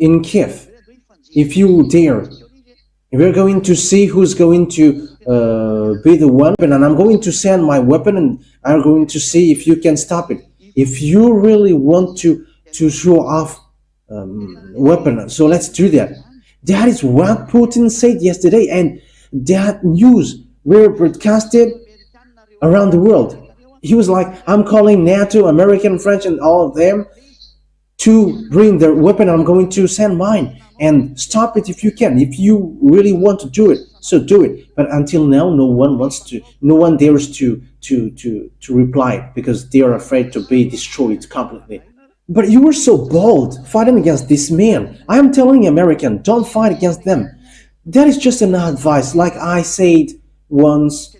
in Kiev. If you dare, we're going to see who's going to be the one, and I'm going to send my weapon, and I'm going to see if you can stop it. If you really want to show off weapon, so let's do that. That is what Putin said yesterday, and that news were broadcasted around the world. He was like, I'm calling NATO, American, French, and all of them to bring their weapon. I'm going to send mine, and stop it if you can. If you really want to do it, so do it. But until now, no one dares to reply, because they are afraid to be destroyed completely. But you were so bold fighting against this man. I am telling American, don't fight against them. That is just an advice. Like I said once,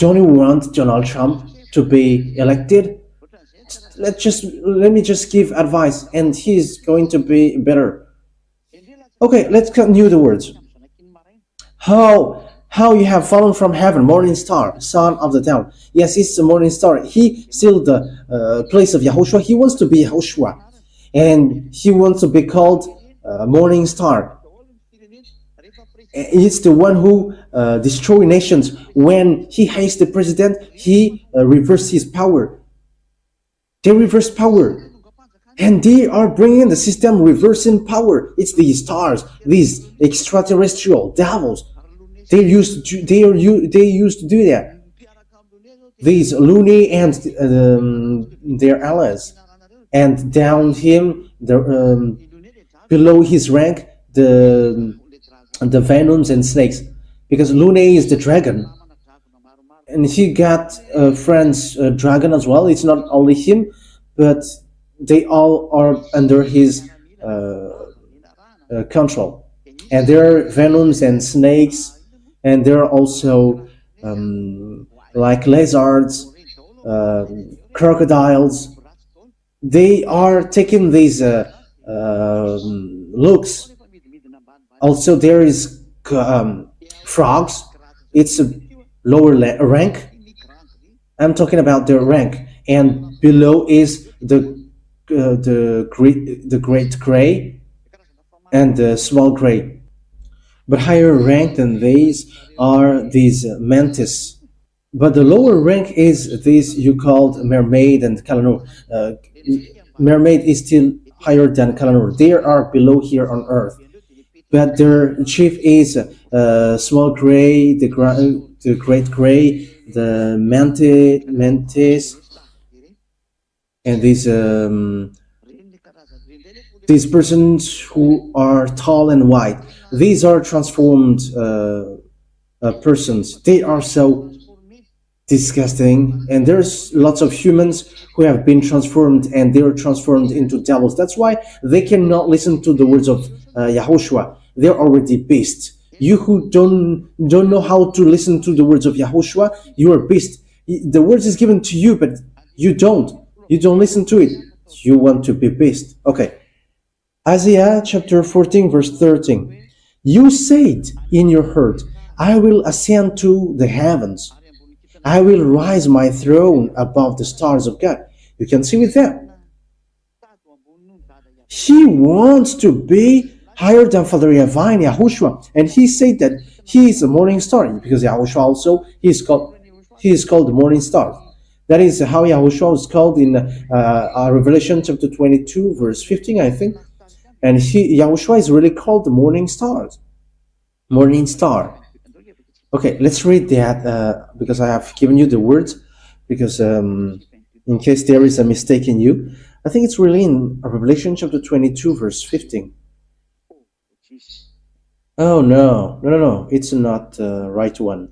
don't you want Donald Trump to be elected? Let me just give advice, and he's going to be better. Okay, let's continue the words. How you have fallen from heaven, morning star, son of the dawn. Yes, it's the morning star. He still the place of YAHOSHUAH. He wants to be YAHOSHUAH, and he wants to be called morning star. It's the one who destroys nations. When he hates the president, he reverses his power. They reverse power, and they are bringing the system reversing power. It's these stars, these extraterrestrial devils. They used to do that. These loony and their allies, and down him, below his rank, the venoms and snakes, because Looney is the dragon, and he got a friend's dragon as well. It's not only him, but they all are under his control, and there are venoms and snakes. And there are also like lizards, crocodiles. They are taking these looks. Also, there is frogs. It's a lower rank. I'm talking about their rank, and below is the great gray and the small gray. But higher rank than these are these mantis. But the lower rank is this you called mermaid and calanur. Mermaid is still higher than calanur. They are below here on Earth. But their chief is small gray, the great gray, the mantis, and these persons who are tall and white. These are transformed persons. They are so disgusting, and there's lots of humans who have been transformed, and they are transformed into devils. That's why they cannot listen to the words of YAHOSHUAH. They're already beasts. You who don't know how to listen to the words of YAHOSHUAH, you are beast. The words is given to you, but you don't listen to it. You want to be beast. Okay. Isaiah chapter 14 verse 13. You said in your heart, I will ascend to the heavens. I will rise my throne above the stars of God. You can see with that. He wants to be higher than Father YAHVAH and YAHOSHUAH. And he said that he is a morning star, because YAHOSHUAH also, he is called the morning star. That is how YAHOSHUAH is called in Revelation chapter 22 verse 15, I think. And YAHOSHUAH is really called the morning star. Morning star. Okay, let's read that because I have given you the words, because in case there is a mistake in you. I think it's really in Revelation chapter 22 verse 15. Oh no, it's not the right one.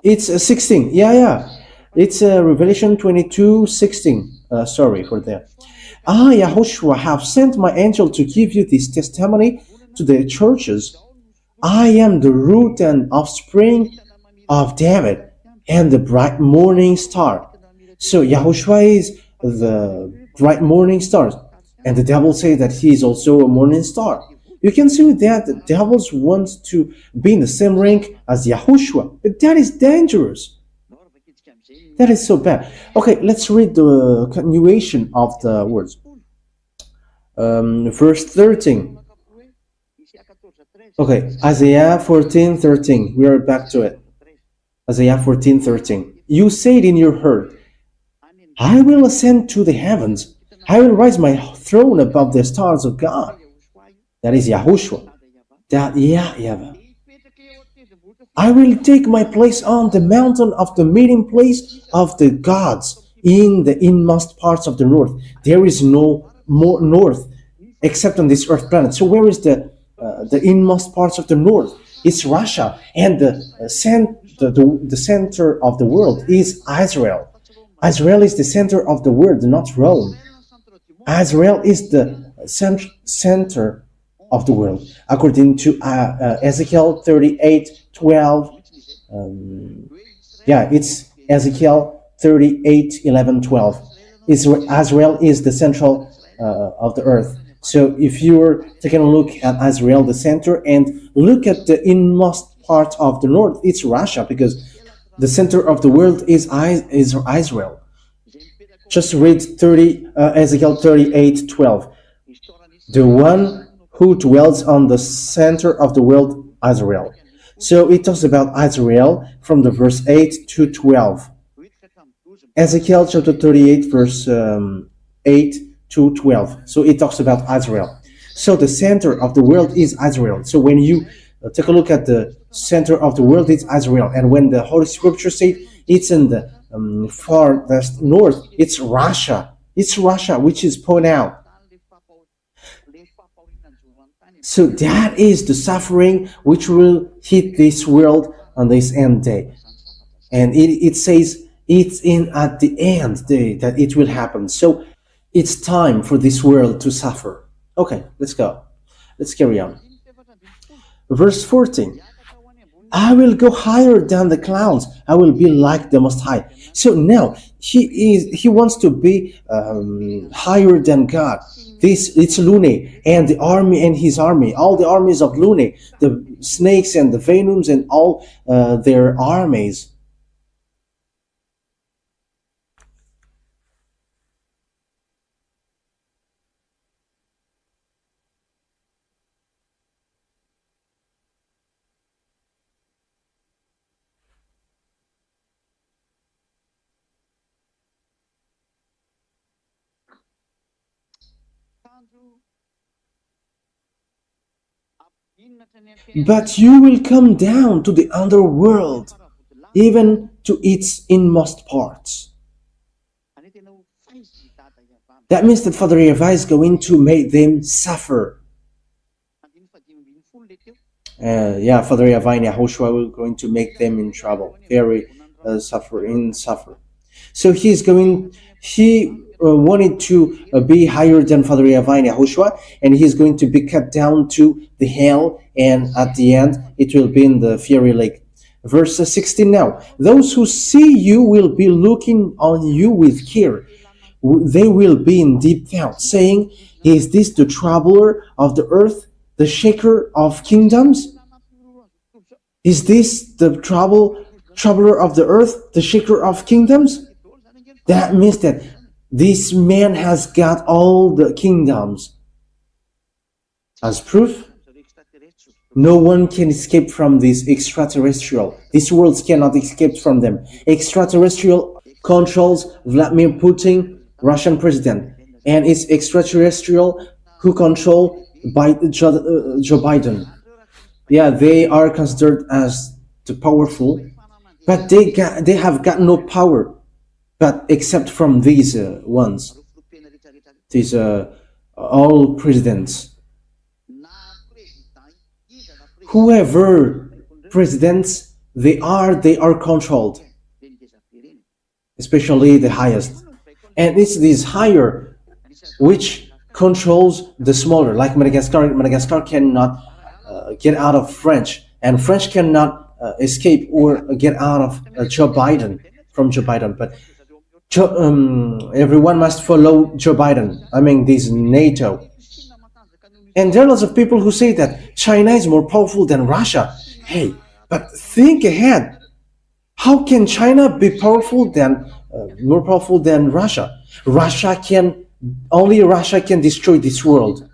It's 16. Yeah. It's Revelation 22:16. Sorry for that. YAHOSHUAH, have sent my angel to give you this testimony to the churches. I am the root and offspring of David and the bright morning star. So YAHOSHUAH is the bright morning star, and the devil say that he is also a morning star. You can see that the devils want to be in the same rank as YAHOSHUAH, but that is dangerous. That is so bad. Okay, let's read the continuation of the words. verse 13. Okay, Isaiah 14:13. We are back to it. Isaiah 14:13. You said in your heart, I will ascend to the heavens. I will raise my throne above the stars of God. That is YAHOSHUAH. That YAHVAH. I will take my place on the mountain of the meeting place of the gods in the inmost parts of the north. There is no more north except on this earth planet. So where is the inmost parts of the north? It's Russia, and the center of the world is Israel. Israel is the center of the world, not Rome. Israel is the center of the world, according to Ezekiel 38:12. It's Ezekiel 38:11-12. Israel is the central of the earth. So if you're taking a look at Israel, the center, and look at the inmost part of the north, it's Russia, because the center of the world is Israel. Just read Ezekiel 38:12. The one who dwells on the center of the world, Israel. So it talks about Israel from the verse 8 to 12. Ezekiel chapter 38, verse 8 to 12. So it talks about Israel. So the center of the world is Israel. So when you take a look at the center of the world, it's Israel. And when the Holy Scripture says it's in the farthest north, it's Russia. It's Russia, which is pointed out. So that is the suffering which will hit this world on this end day. And it says it's at the end day that it will happen. So it's time for this world to suffer. Okay, let's go. Let's carry on. Verse 14. I will go higher than the clouds. I will be like the Most High. So now he wants to be higher than God. It's Lune and the army and his army, all the armies of Lune, the snakes and the venoms and all their armies. But you will come down to the underworld, even to its inmost parts. That means that Father YAHVAH is going to make them suffer. Father YAHVAH and YAHOSHUAH will going to make them in trouble, very suffer. So he wanted to be higher than Father YAHVAH and YAHOSHUAH, and he's going to be cut down to the hell, and at the end it will be in the fiery lake. Verse 16 now. Those who see you will be looking on you with care. They will be in deep thought, saying, is this the troubler of the earth, the shaker of kingdoms? Is this the troubler of the earth, the shaker of kingdoms? That means that this man has got all the kingdoms. As proof, no one can escape from this extraterrestrial. These worlds cannot escape from them. Extraterrestrial controls Vladimir Putin, Russian president, and it's extraterrestrial who control Joe Biden. Yeah, they are considered as the powerful, but they have got no power, but except from these ones, these all presidents. Whoever presidents they are controlled, especially the highest. And it's this higher which controls the smaller, like Madagascar. Madagascar cannot get out of French, and French cannot escape or get out of Joe Biden, from Joe Biden. But everyone must follow Joe Biden. I mean, this NATO. And there are lots of people who say that China is more powerful than Russia. Hey, but think ahead. How can China be more powerful than Russia? Russia can Only Russia can destroy this world.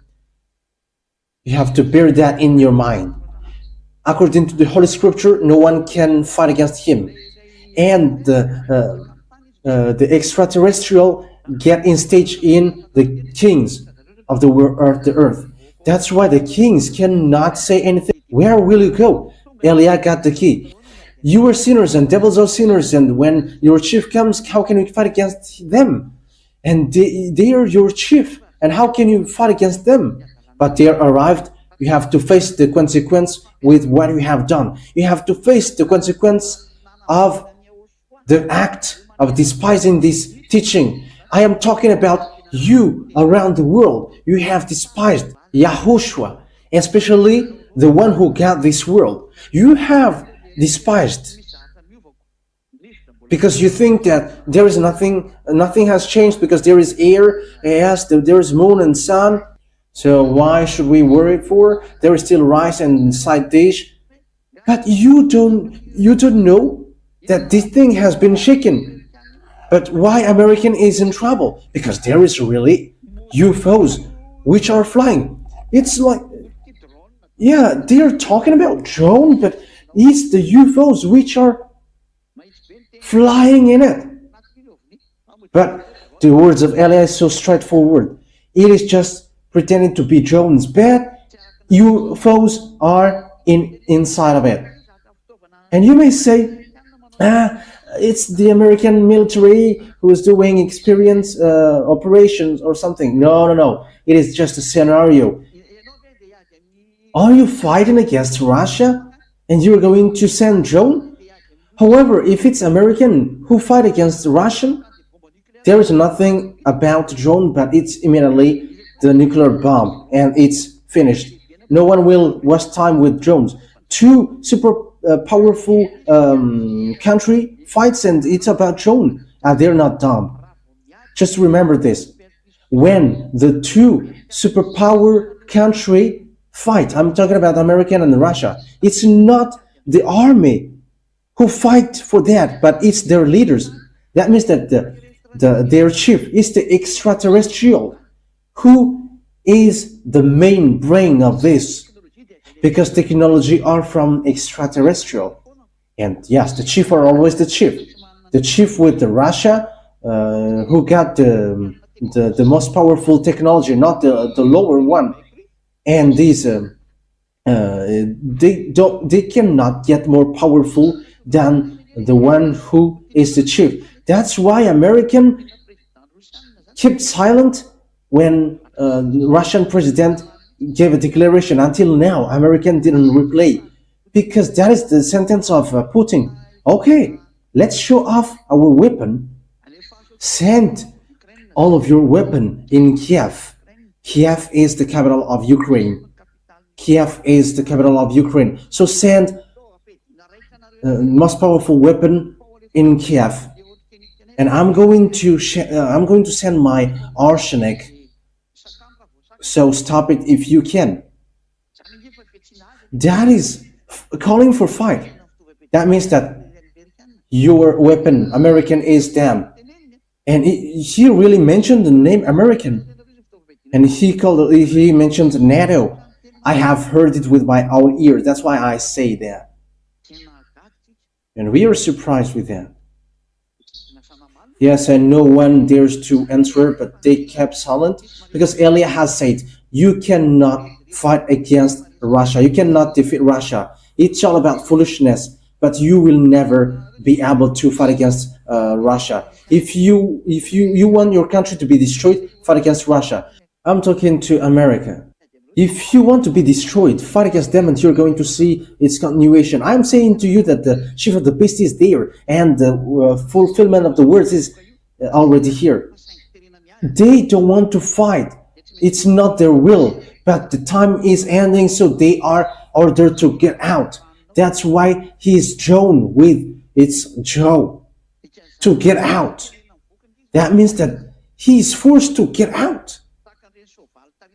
You have to bear that in your mind. According to the Holy Scripture, no one can fight against him. And the extraterrestrial get in stage in the kings of the earth. That's why the kings cannot say anything. Where will you go? Eliah got the key. You are sinners and devils are sinners, and when your chief comes, how can you fight against them? And they are your chief, and how can you fight against them? But they are arrived. You have to face the consequence with what you have done. You have to face the consequence of the act of despising this teaching. I am talking about you around the world. You have despised YAHOSHUAH, especially the one who got this world. You have despised because you think that there is nothing has changed because there is air, yes, there is moon and sun. So why should we worry for? There is still rice and side dish. But you don't know that this thing has been shaken. But why American is in trouble? Because there is really UFOs which are flying. It's like, yeah, they are talking about drone, but it's the UFOs which are flying in it. But the words of Eliah is so straightforward. It is just pretending to be drones, but UFOs are inside of it. And you may say, it's the American military who is doing experience operations or something. No. It is just a scenario. Are you fighting against Russia and you're going to send drone? However, if it's American who fight against Russian, there is nothing about drone, but it's immediately the nuclear bomb and it's finished. No one will waste time with drones. Two super powerful country fights and it's about drone, and they're not dumb. Just remember this. When the two superpower country fight, I'm talking about American and Russia, it's not the army who fight for that, but it's their leaders. That means that their chief is the extraterrestrial, who is the main brain of this, because technology are from extraterrestrial. And yes, the chief are always the chief. The chief with the Russia, who got the most powerful technology, not the lower one. And these they cannot get more powerful than the one who is the chief. That's why American kept silent when the Russian president gave a declaration. Until now, American didn't reply, because that is the sentence of Putin. Okay, let's show off our weapon. Send all of your weapon in Kiev. Kiev is the capital of Ukraine. Kiev is the capital of Ukraine. So send most powerful weapon in Kiev, and I'm going to send my arsenic. So stop it if you can. That is calling for fight. That means that your weapon, American, is them. And he really mentioned the name American. And he mentioned NATO. I have heard it with my own ears. That's why I say that. And we are surprised with that. Yes, and no one dares to answer, but they kept silent, because Eliah has said, you cannot fight against Russia. You cannot defeat Russia. It's all about foolishness, but you will never be able to fight against Russia. If you want your country to be destroyed, fight against Russia. I'm talking to America. If you want to be destroyed, fight against them and you're going to see its continuation. I'm saying to you that the chief of the beast is there and the fulfillment of the words is already here. They don't want to fight. It's not their will, but the time is ending, so they are ordered to get out. That's why he is drawn with its jaw to get out. That means that he is forced to get out.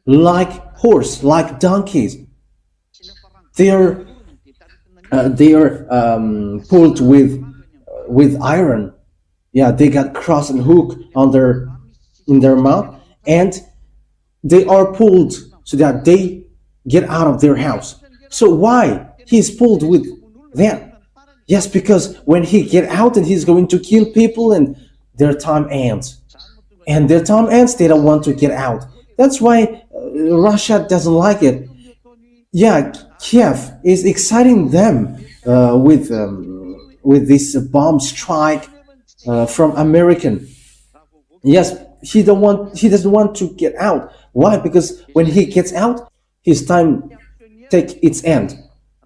Like horse, like donkeys, they are pulled with iron. Yeah, they got cross and hook in their mouth, and they are pulled so that they get out of their house. So why he's pulled with them? Yes, because when he get out and he's going to kill people and their time ends. And their time ends, they don't want to get out. That's why Russia doesn't like it. Yeah, Kiev is exciting them with this bomb strike from American. Yes, he doesn't want to get out. Why? Because when he gets out, his time take its end.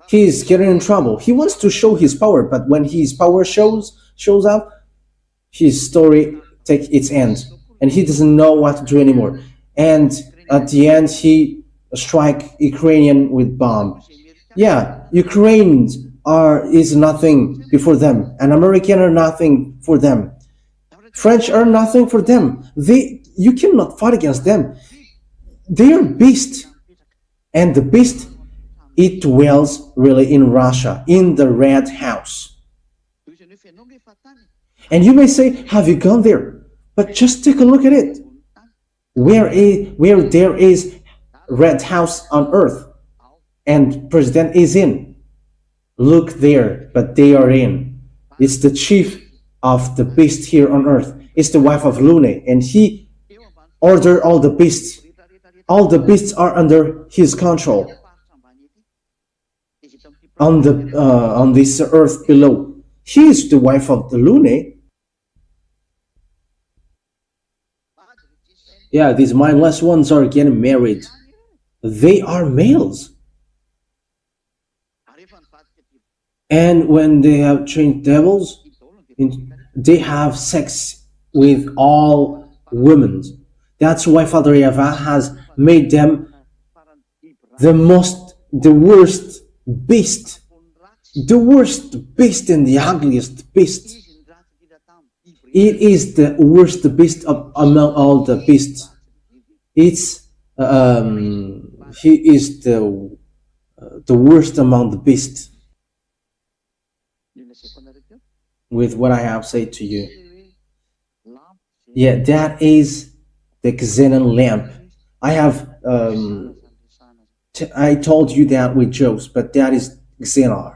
He is getting in trouble. He wants to show his power, but when his power shows up, his story take its end, and he doesn't know what to do anymore. And at the end, he strike Ukrainian with bomb. Yeah, Ukrainians is nothing before them, and American are nothing for them. French are nothing for them. You cannot fight against them. They are beasts, and the beast, it dwells really in Russia, in the Red House. And you may say, have you gone there? But just take a look at it. Where there is Red House on Earth and President is in. Look there, but they are in. It's the chief of the beast here on Earth. It's the wife of Lune, and he ordered all the beasts. All the beasts are under his control on this earth below. He is the wife of the Lune. Yeah, these mindless ones are getting married. They are males. And when they have trained devils, they have sex with all women. That's why Father YAHVAH has made them the worst beast, and the ugliest beast. It is the worst beast among all the beasts. It's he is the worst among the beasts. With what I have said to you, yeah, that is the xenon lamp. I told you that with jokes, but that is xenon.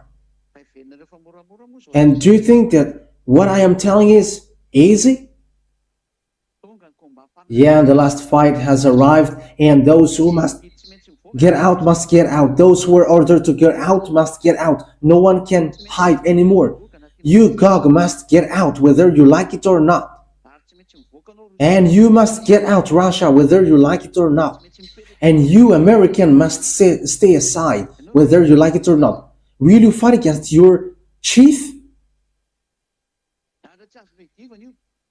And do you think that what I am telling is easy? Yeah, the last fight has arrived, and those who must get out must get out. Those who were ordered to get out must get out. No one can hide anymore. You, Gog, must get out, whether you like it or not. And you must get out, Russia, whether you like it or not. And you, American, must stay aside, whether you like it or not. Will you fight against your chief?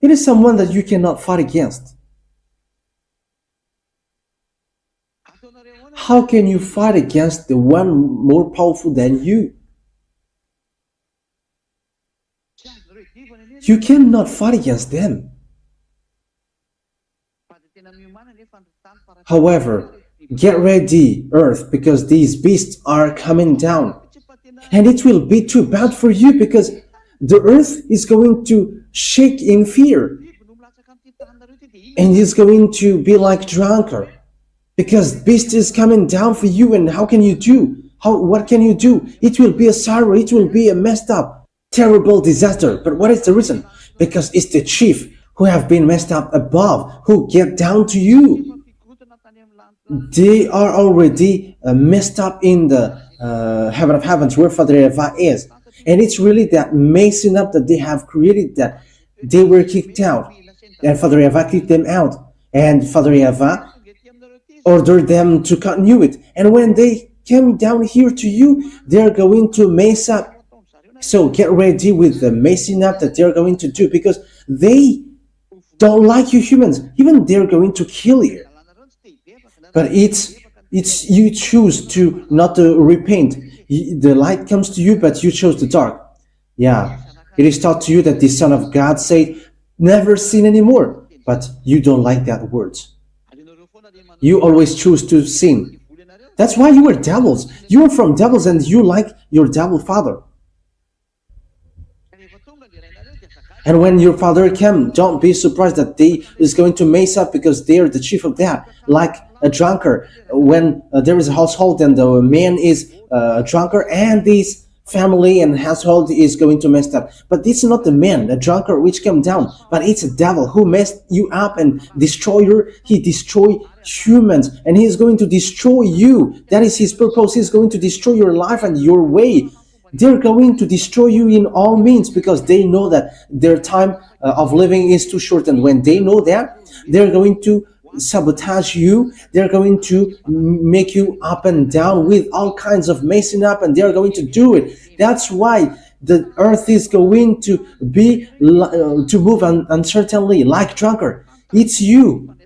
It is someone that you cannot fight against. How can you fight against the one more powerful than you? You cannot fight against them. However, get ready, Earth, because these beasts are coming down. And it will be too bad for you, because the Earth is going to shake in fear. And it's going to be like drunkard. Because beast is coming down for you, and how can you do? What can you do? It will be a sorrow, it will be a messed up, terrible disaster. But what is the reason? Because it's the chief who have been messed up above, who get down to you. They are already messed up in the heaven of heavens, where Father YAHVAH is. And it's really that messing up that they have created, that they were kicked out. And Father YAHVAH kicked them out. And Father YAHVAH ordered them to continue it. And when they came down here to you, they're going to mess up. So get ready with the messing up that they're going to do, because they don't like you humans. Even they're going to kill you. But it's you choose to not repent. The light comes to you, but you chose the dark. Yeah, it is taught to you that the Son of God said, never sin anymore. But you don't like that word. You always choose to sin. That's why you were devils. You were from devils, and you like your devil father. And when your father came, don't be surprised that they is going to mess up because they are the chief of that, like a drunkard. When there is a household and the man is a drunkard, and this family and household is going to mess up. But it's not the man, the drunkard, which come down, but it's a devil who messed you up and destroyer. He destroy humans, and he's going to destroy you. That is his purpose. He's going to destroy your life and your way. They're going to destroy you in all means because they know that their time of living is too short. And when they know that, they're going to sabotage you. They're going to make you up and down with all kinds of messing up, and they're going to do it. That's why the earth is going to be to move uncertainly like drunkard. It's you,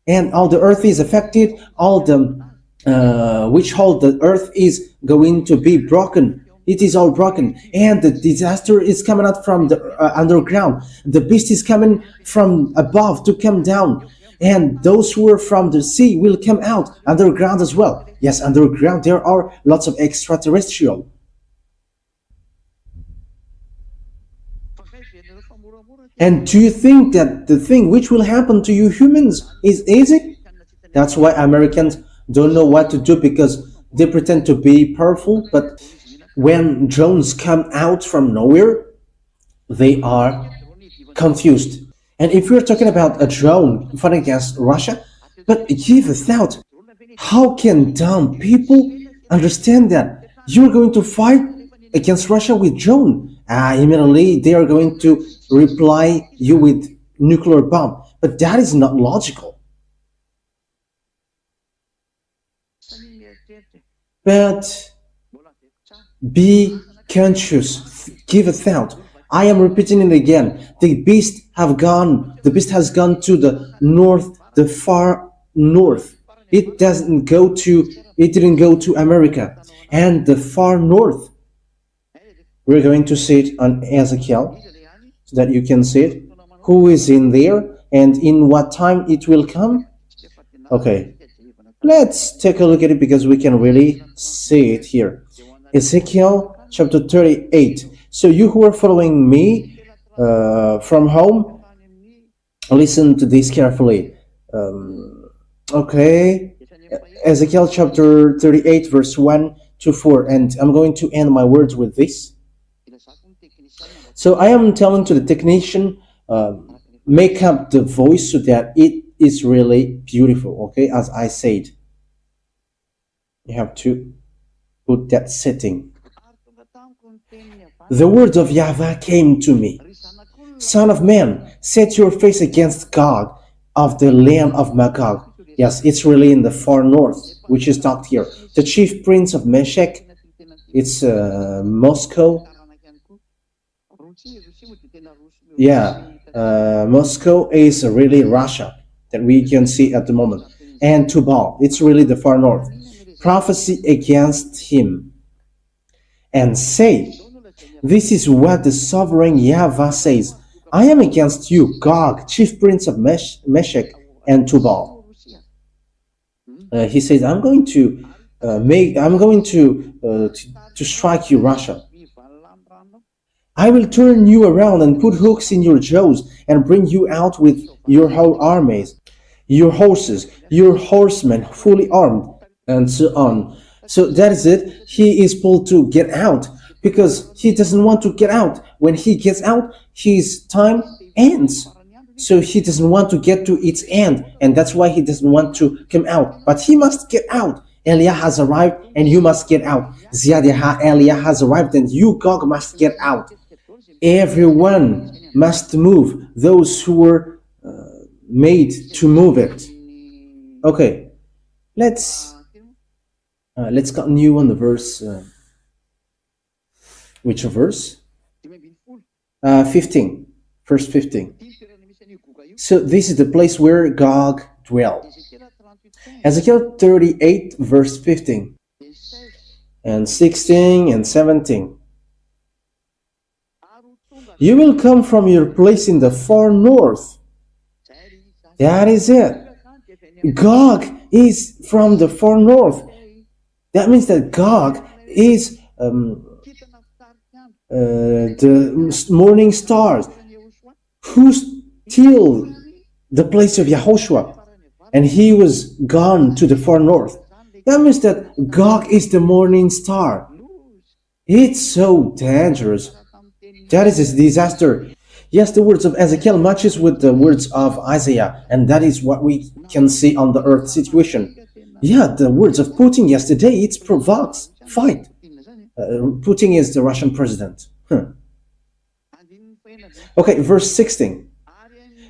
and all the earth is affected. All the which hold the earth is going to be broken. It is all broken, and the disaster is coming out from the underground. The beast is coming from above to come down, and those who are from the sea will come out underground as well. Yes, underground there are lots of extraterrestrial. And do you think that the thing which will happen to you humans is easy? That's why Americans don't know what to do, because they pretend to be powerful, but when drones come out from nowhere, they are confused. And if we're talking about a drone fighting against Russia, but give a thought, how can dumb people understand that you're going to fight against Russia with drone? Immediately they are going to reply you with nuclear bomb. But that is not logical. But be conscious, give a thought. I am repeating it again. The beast has gone to the north, the far north. It didn't go to America. And the far north, we're going to see it on Ezekiel, so that you can see it. Who is in there and in what time it will come? Okay, let's take a look at it because we can really see it here. Ezekiel chapter 38. So you who are following me from home, listen to this carefully. Okay, Ezekiel chapter 38 verse 1 to 4, and I'm going to end my words with this. So I am telling to the technician, make up the voice so that it is really beautiful, okay, as I said. You have to put that setting. The words of YAHVAH came to me. Son of man, set your face against Gog of the land of Magog. Yes, it's really in the far north, which is talked here. The chief prince of Meshech, it's Moscow. Yeah, Moscow is really Russia that we can see at the moment. And Tubal, it's really the far north. Prophecy against him and say, this is what the sovereign YAHVAH says. I am against you, Gog, chief prince of Meshech and Tubal. He says, I'm going to strike you, Russia. I will turn you around and put hooks in your jaws and bring you out with your whole armies, your horses, your horsemen fully armed, and so on. So that is it. He is pulled to get out because he doesn't want to get out. When he gets out, his time ends. So he doesn't want to get to its end, and that's why he doesn't want to come out. But he must get out. Eliah has arrived, and you must get out. Ziad Eliah has arrived, and you, Gog, must get out. Everyone must move. Those who were made to move it. Okay, let's continue on the verse. Which verse? 15, verse 15. So this is the place where Gog dwelt. Ezekiel 38, verse 15, and 16 and 17. You will come from your place in the far north. That is it. Gog is from the far north. That means that Gog is the morning stars. who steal the place of Yahushua, and he was gone to the far north. That means that Gog is the morning star. It's so dangerous. That is a disaster. Yes, the words of Ezekiel matches with the words of Isaiah, and that is what we can see on the earth situation. Yeah, the words of Putin yesterday, it provokes fight. Putin is the Russian president. Okay, verse 16.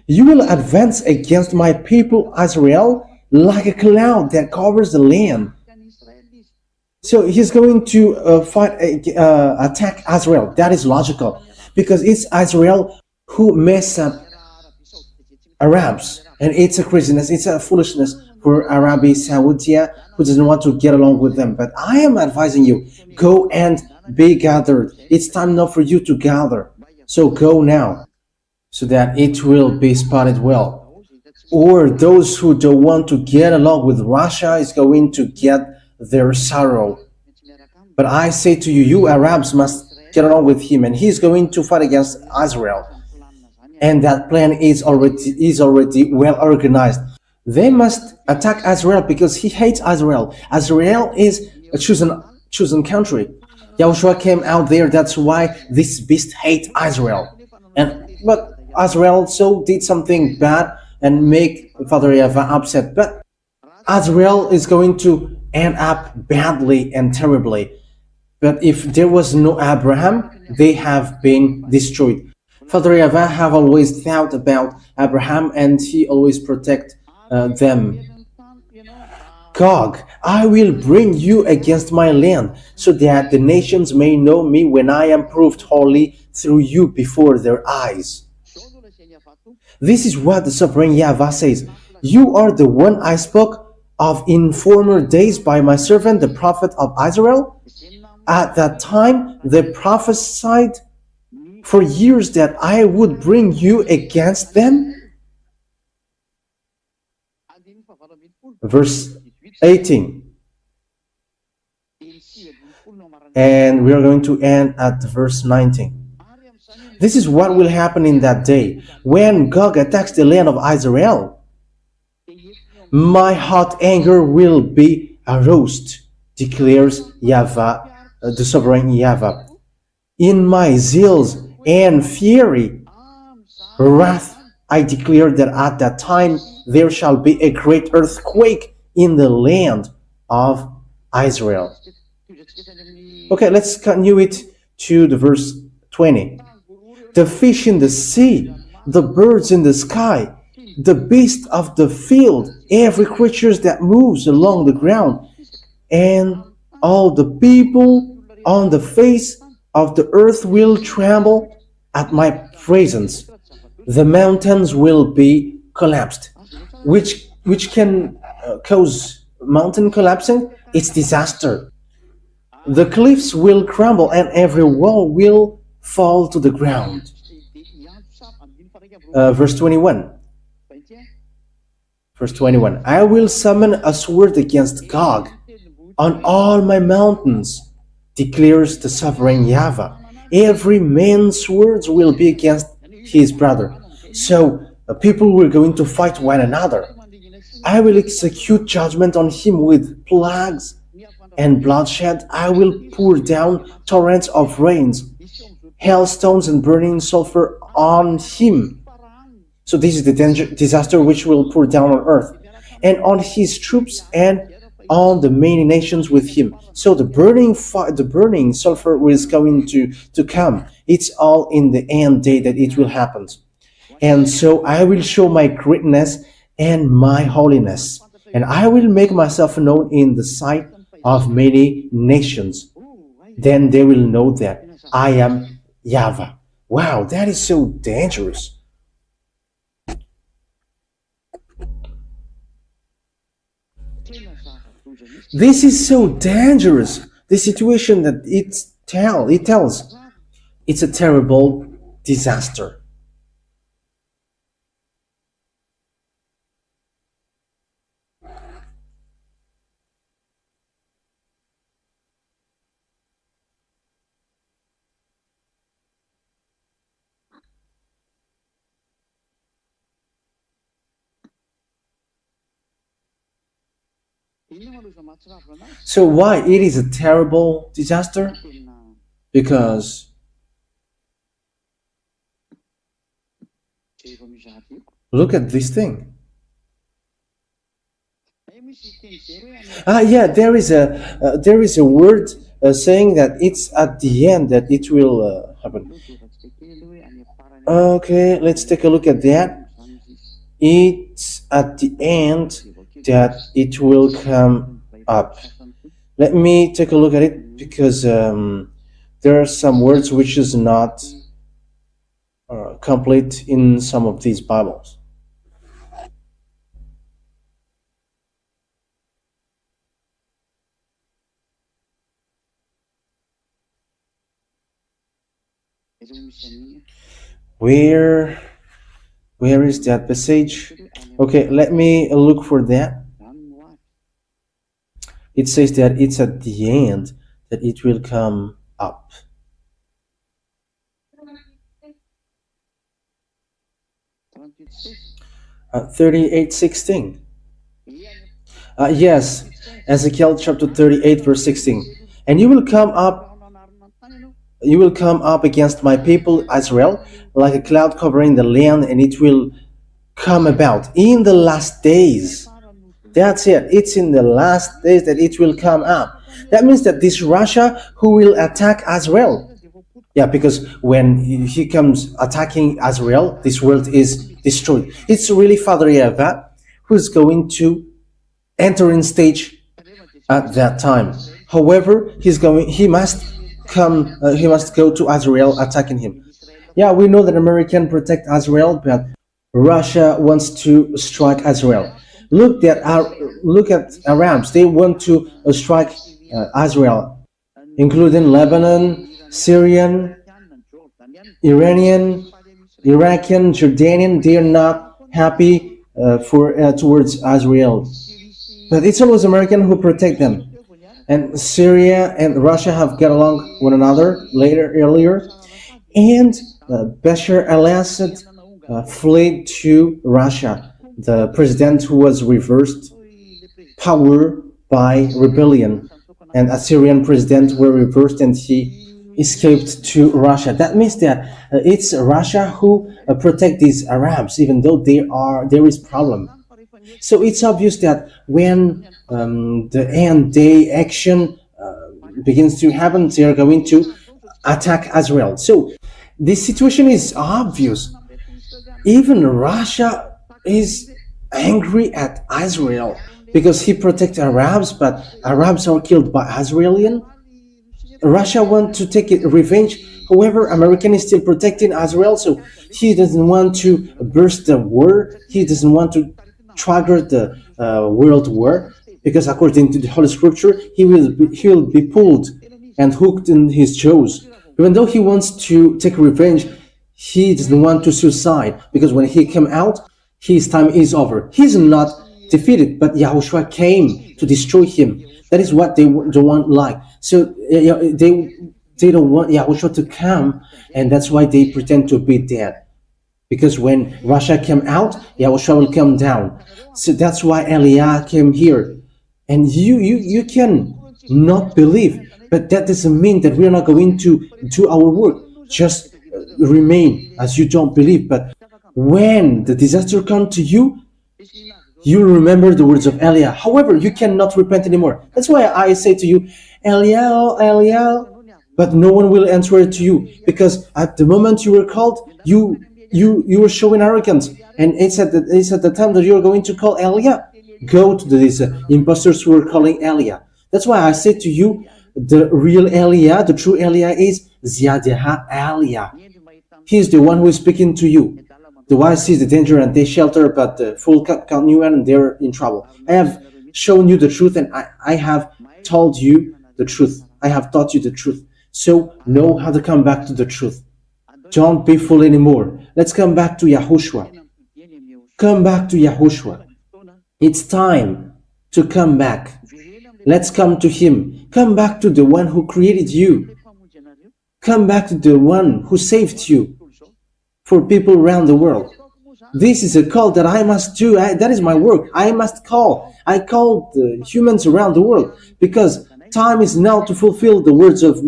You will advance against my people Israel like a cloud that covers the land. So he's going to attack Israel. That is logical, because it's Israel who mess up Arabs, and it's a craziness, it's a foolishness for Arabia Saudi who doesn't want to get along with them. But I am advising you, go and be gathered. It's time now for you to gather. So go now, so that it will be spotted well. Or those who don't want to get along with Russia is going to get their sorrow. But I say to you, you Arabs must get along with him, and he's going to fight against Israel. And that plan is already well organized. They must attack Israel because he hates Israel. Israel is a chosen country. Yahushua came out there. That's why this beast hates Israel. But Israel also did something bad and make Father YAHVAH upset. But Israel is going to end up badly and terribly. But if there was no Abraham, they have been destroyed. Father YAHVAH have always thought about Abraham, and he always protect them. Gog, I will bring you against my land, so that the nations may know me when I am proved holy through you before their eyes. This is what the sovereign YAHVAH says. You are the one I spoke of in former days by my servant, the prophet of Israel. At that time, they prophesied for years that I would bring you against them. Verse 18. And we are going to end at verse 19. This is what will happen in that day when Gog attacks the land of Israel. My hot anger will be aroused, declares YAHVAH, the sovereign YAHVAH. In my zeals and fury, wrath, I declare that at that time there shall be a great earthquake in the land of Israel. Okay, let's continue it to the verse 20. The fish in the sea, the birds in the sky, the beast of the field, every creature that moves along the ground, and all the people on the face of the earth will tremble at my presence. The mountains will be collapsed. Which can cause mountain collapsing? It's disaster. The cliffs will crumble and every wall will fall to the ground. Verse 21. Verse 21. I will summon a sword against Gog on all my mountains, declares the sovereign YAHVAH. Every man's swords will be against his brother. So people were going to fight one another. I will execute judgment on him with plagues and bloodshed. I will pour down torrents of rains, hailstones and burning sulfur on him. So this is the disaster which will pour down on earth, and on his troops and on the many nations with him. So the burning sulfur is going to come. It's all in the end day that it will happen. And so I will show my greatness and my holiness, and I will make myself known in the sight of many nations. Then they will know that I am YAHVAH. Wow, that is so dangerous. This is so dangerous. The situation that it tells, it's a terrible disaster. So why it is a terrible disaster? Because look at this thing. Yeah, there is a word saying that it's at the end that it will happen. Okay, let's take a look at that. It's at the end that it will come up. Let me take a look at it, because there are some words which is not complete in some of these Bibles. Where is that passage? Okay, let me look for that. It says that it's at the end that it will come up. 38:16. Yes, Ezekiel chapter 38 verse 16. And you will come up against my people Israel like a cloud covering the land, and it will come about in the last days. That's it. It's in the last days that it will come up. That means that this Russia who will attack Israel. Yeah, because when he comes attacking Israel, this world is destroyed. It's really Father YAHVAH who's going to enter in stage at that time. However, he must go to Israel attacking him. Yeah, we know that America protect Israel, but Russia wants to strike Israel. Look at Arabs. They want to strike Israel, including Lebanon, Syrian, Iranian, Iraqi, Jordanian. They are not happy towards Israel, but it's always American who protect them. And Syria and Russia have got along one another earlier, and Bashar al-Assad fled to Russia, the president who was reversed power by rebellion, and Assyrian president were reversed and he escaped to Russia. That means that it's Russia who protect these Arabs, even though there is problem. So it's obvious that when the end day action begins to happen, they are going to attack Israel. So this situation is obvious. Even Russia is angry at Israel because he protects Arabs, but Arabs are killed by Israelis. Russia wants to take revenge. However, American is still protecting Israel, so he doesn't want to burst the war. He doesn't want to trigger the world war, because according to the Holy Scripture, he will be pulled and hooked in his jaws. Even though he wants to take revenge, he doesn't want to suicide, because when he came out, his time is over. He's not defeated, but YAHOSHUAH came to destroy him. That is what they don't want like. So they don't want YAHOSHUAH to come, and that's why they pretend to be dead. Because when Russia came out, YAHOSHUAH will come down. So that's why Eliah came here. And you can not believe, but that doesn't mean that we're not going to do our work. Just remain as you don't believe. But when the disaster comes to you, you remember the words of Eliah. However, you cannot repent anymore. That's why I say to you, Eliah, Eliah, but no one will answer it to you, because at the moment you were called, you were showing arrogance, and it's at the time that you're going to call Eliah. Go to these imposters who are calling Eliah. That's why I say to you, the real Eliah, the true Eliah is Ziyadah Eliah. He is the one who is speaking to you. The wise sees the danger and they shelter, but the fool can't knew and they're in trouble. I have shown you the truth, and I have told you the truth. I have taught you the truth. So know how to come back to the truth. Don't be fooled anymore. Let's come back to YAHOSHUAH. Come back to YAHOSHUAH. It's time to come back. Let's come to him. Come back to the one who created you. Come back to the one who saved you for people around the world. This is a call that I must do. That is my work. I must call. I call the humans around the world because time is now to fulfill the words of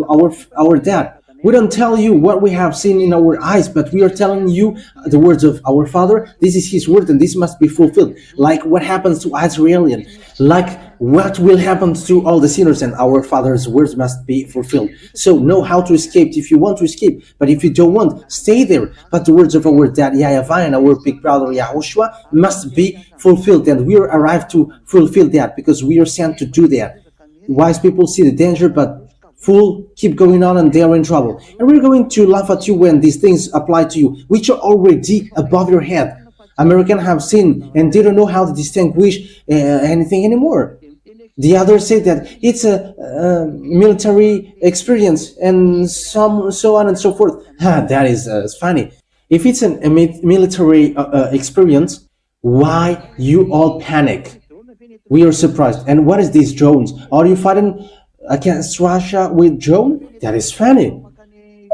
our dad. We don't tell you what we have seen in our eyes, but we are telling you the words of our Father. This is His word, and this must be fulfilled. Like what happens to Israelian, like what will happen to all the sinners, and our Father's words must be fulfilled. So know how to escape if you want to escape, but if you don't want, stay there. But the words of our dad YAHVAH and our big brother YAHOSHUAH must be fulfilled, and we are arrived to fulfill that because we are sent to do that. Wise people see the danger, but fool keep going on and they are in trouble. And we're going to laugh at you when these things apply to you, which are already above your head. Americans have seen and they don't know how to distinguish anything anymore. The others say that it's a military experience and so on and so forth. That is funny. If it's a military experience, why you all panic? We are surprised. And what is these drones? Are you fighting against Russia with drone? That is funny.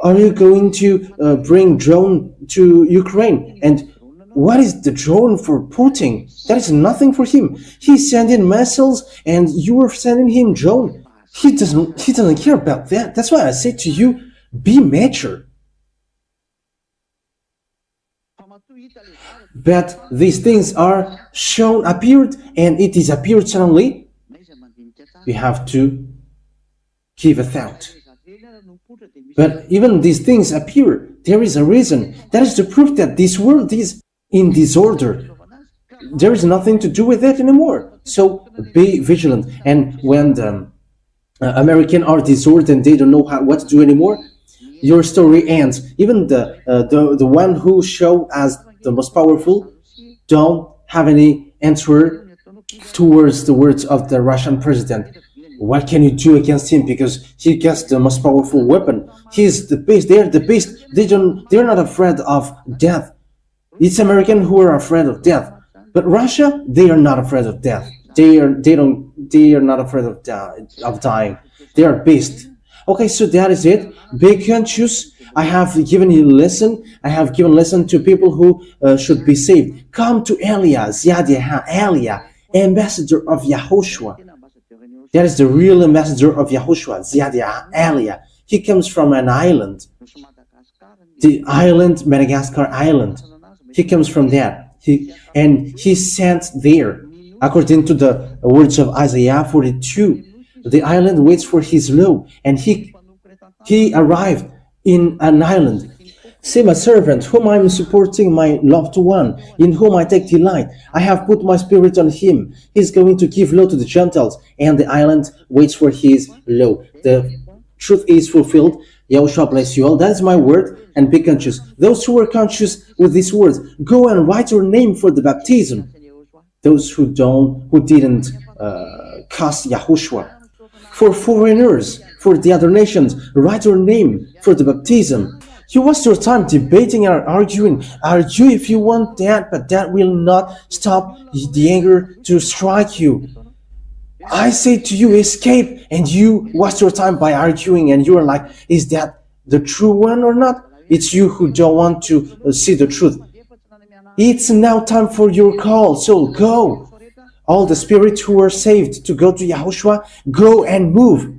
Are you going to bring drone to Ukraine? And what is the drone for Putin? That is nothing for him. He's sending missiles and you are sending him drone. He doesn't care about that. That's why I say to you, be mature. But these things are appeared, and it is appeared suddenly. We have to give a thought. But even these things appear, there is a reason. That is the proof that this world is in disorder. There is nothing to do with that anymore. So be vigilant. And when the Americans are disordered and they don't know what to do anymore, your story ends. Even the one who show as the most powerful don't have any answer towards the words of the Russian president. What can you do against him? Because he gets the most powerful weapon. He's the beast. They're the beast. They're not afraid of death. It's Americans who are afraid of death. But Russia, they are not afraid of death. They are not afraid of dying. They are beasts. Okay, so that is it. Be conscious. I have given you a lesson. I have given a lesson to people who should be saved. Come to Elia, Elia, ambassador of YAHOSHUAH. That is the real ambassador of YAHOSHUAH, Elia. He comes from an island. The island, Madagascar island. He comes from there. He's sent there. According to the words of Isaiah 42, the island waits for his law, and he arrived in an island. See my servant, whom I am supporting, my loved one, in whom I take delight. I have put my spirit on him. He is going to give law to the Gentiles, and the island waits for his law. The truth is fulfilled. YAHOSHUAH bless you all. That is my word, and be conscious. Those who are conscious with these words, go and write your name for the baptism. Those who didn't cast YAHOSHUAH. For foreigners, for the other nations, write your name for the baptism. You waste your time debating and arguing. Argue if you want that, but that will not stop the anger to strike you. I say to you, escape, and you waste your time by arguing, and you are like, is that the true one or not? It's you who don't want to see the truth. It's now time for your call, so go. All the spirits who are saved to go to YAHOSHUAH, go and move.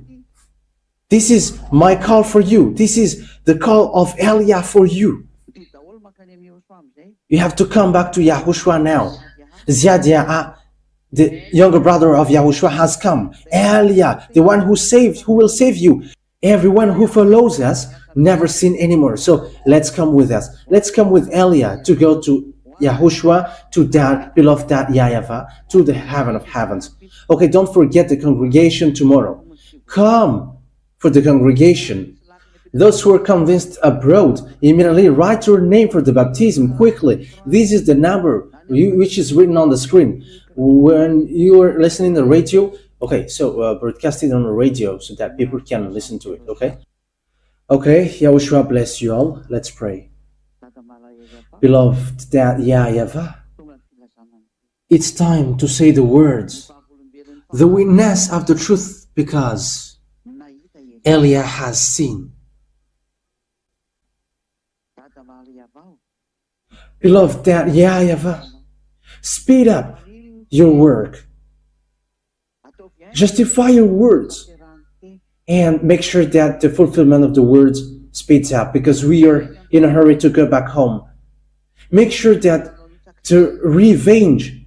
This is my call for you. This is the call of Elia for you. You have to come back to YAHOSHUAH now. The younger brother of YAHOSHUAH has come. Elia, the one who will save you. Everyone who follows us, never sin anymore. So let's come with us. Let's come with Elia to go to YAHOSHUAH, to that beloved that YAHVAH, to the heaven of heavens. Okay, don't forget the congregation tomorrow. Come for the congregation. Those who are convinced abroad, immediately write your name for the baptism quickly. This is the number which is written on the screen. When you are listening to the radio, okay, so broadcast it on the radio so that people can listen to it, okay? Okay, YAHOSHUAH bless you all. Let's pray. Beloved that YAHVAH, it's time to say the words, the witness of the truth, because Elia has seen. Beloved that YAHVAH, speed up your work. Justify your words and make sure that the fulfillment of the words speeds up, because we are in a hurry to go back home. Make sure that the revenge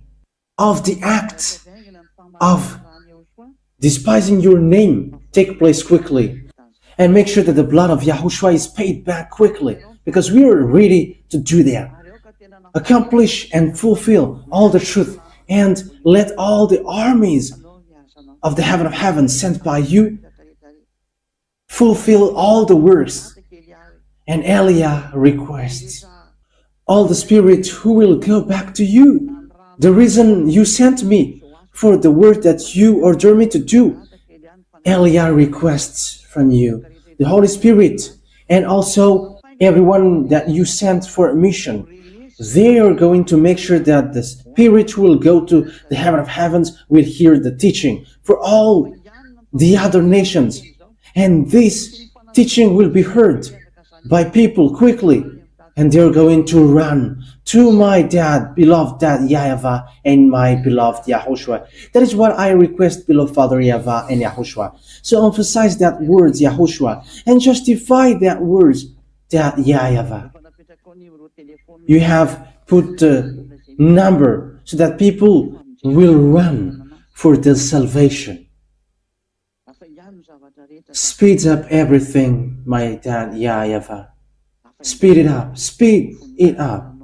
of the act of despising your name take place quickly, and make sure that the blood of YAHOSHUAH is paid back quickly, because we are ready to do that. Accomplish and fulfill all the truth, and let all the armies of the heaven of heaven sent by you fulfill all the works and Eliah requests. All the spirits who will go back to you. The reason you sent me for the work that you order me to do, Eliah requests from you. The Holy Spirit and also everyone that you sent for a mission, they are going to make sure that the Spirit will go to the heaven of heavens, will hear the teaching for all the other nations. And this teaching will be heard by people quickly. And they're going to run to my dad, beloved dad YAHVAH, and my beloved YAHOSHUAH. That is what I request, beloved Father YAHVAH and YAHOSHUAH. So emphasize that words YAHOSHUAH and justify that words that YAHVAH. You have put the number so that people will run for the salvation. Speeds up everything, my dad YAHVAH. Speed it up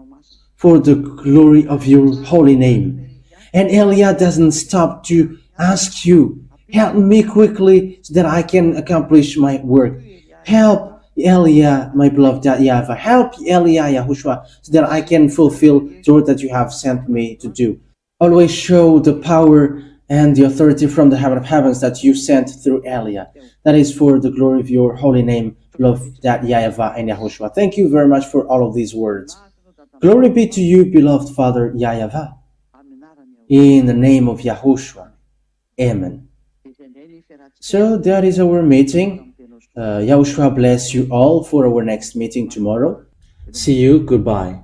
for the glory of your holy name. And Eliah doesn't stop to ask you, help me quickly so that I can accomplish my work. Help Eliah, my beloved YAHVAH. Help Eliah, YAHOSHUAH, so that I can fulfill the work that you have sent me to do. Always show the power and the authority from the heaven of heavens that you sent through Eliah. That is for the glory of your holy name, beloved YAHVAH and YAHOSHUAH. Thank you very much for all of these words. Glory be to you, beloved Father YAHVAH. In the name of YAHOSHUAH. Amen. So that is our meeting. YAHOSHUAH bless you all for our next meeting tomorrow. See you. Goodbye.